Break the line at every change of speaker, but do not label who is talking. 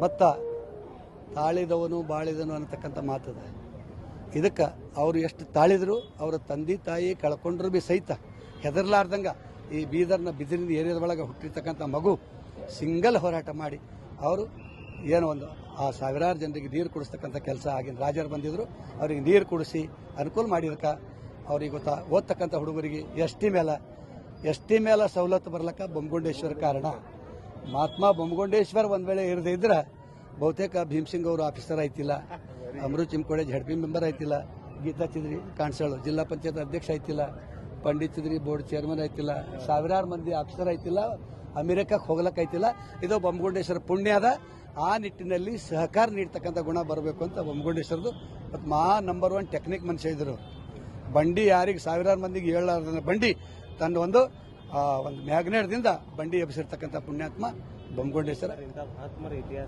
ಭತ್ತ ತಾಳಿದವನು ಬಾಳಿದನು ಅನ್ನತಕ್ಕಂಥ ಮಾತದ. ಇದಕ್ಕೆ ಅವರು ಎಷ್ಟು ತಾಳಿದ್ರು ಅವರ ತಂದೆ ತಾಯಿ ಕಳ್ಕೊಂಡ್ರು ಬಿ ಸಹಿತ ಹೆದರ್ಲಾರ್ದಂಗೆ ಈ ಬೀದರ್ನ ಬಿದಿರಿನ ಏರಿಯಾದೊಳಗೆ ಹುಟ್ಟಿರ್ತಕ್ಕಂಥ ಮಗು ಸಿಂಗಲ್ ಹೋರಾಟ ಮಾಡಿ ಅವರು ಏನೋ ಒಂದು ಆ ಸಾವಿರಾರು ಜನರಿಗೆ ನೀರು ಕುಡಿಸ್ತಕ್ಕಂಥ ಕೆಲಸ ಆಗಿನ ರಾಜರು ಬಂದಿದ್ರು, ಅವರಿಗೆ ನೀರು ಕುಡಿಸಿ ಅನುಕೂಲ ಮಾಡಿದಕ್ಕೆ ಅವ್ರಿಗೆ ಓದ್ತಕ್ಕಂಥ ಹುಡುಗರಿಗೆ ಎಸ್ ಟಿ ಮೇಲೆ ಸವಲತ್ತು ಬರ್ಲಕ್ಕ ಬೊಮ್ಮಗೊಂಡೇಶ್ವರ ಕಾರಣ. ಮಹಾತ್ಮ ಬೊಮ್ಮಗೊಂಡೇಶ್ವರ್ ಒಂದು ವೇಳೆ ಇರದೇ ಇದ್ರೆ ಬಹುತೇಕ ಭೀಮ್ಸಿಂಗ್ ಅವರು ಆಫೀಸರ್ ಆಯ್ತಿಲ್ಲ, ಅಮೃತ್ ಚಿಮ್ಕೋಡೆ ZP ಮೆಂಬರ್ ಆಯ್ತಿಲ್ಲ, ಗೀತಾ ಚಿದ್ರಿ ಕಾಣಿಸೋಳು ಜಿಲ್ಲಾ ಪಂಚಾಯತ್ ಅಧ್ಯಕ್ಷ ಆಯ್ತಿಲ್ಲ, ಪಂಡಿತ್ ಚಿದ್ರಿ ಬೋರ್ಡ್ ಚೇರ್ಮನ್ ಆಯ್ತಿಲ್ಲ, ಸಾವಿರಾರು ಮಂದಿ ಆಫೀಸರ್ ಆಯ್ತಿಲ್ಲ, ಅಮೆರಿಕಕ್ಕೆ ಹೋಗ್ಲಕ್ಕೆ ಆಯ್ತಿಲ್ಲ. ಇದು ಬೊಮ್ಮಗೊಂಡೇಶ್ವರ ಪುಣ್ಯ ಅದ. ಆ ನಿಟ್ಟಿನಲ್ಲಿ ಸಹಕಾರ ನೀಡ್ತಕ್ಕಂಥ ಗುಣ ಬರಬೇಕು ಅಂತ ಬೊಮ್ಮಗೊಂಡೇಶ್ವರದು ಮತ್ತು ನಂಬರ್ 1 ಟೆಕ್ನಿಕ್ ಮನುಷ್ಯ ಇದ್ರು. ಬಂಡಿ ಯಾರಿಗೆ ಸಾವಿರಾರು ಮಂದಿಗೆ ಹೇಳಲಾರ್ದ ಬಂಡಿ ತನ್ನ ಒಂದು ಮ್ಯಾಗ್ನೆಟ್ದಿಂದ ಬಂಡಿ ಎಬ್ಸಿರ್ತಕ್ಕಂಥ ಪುಣ್ಯಾತ್ಮ ಬೊಮ್ಮಗೊಂಡೇಶ್ವರ.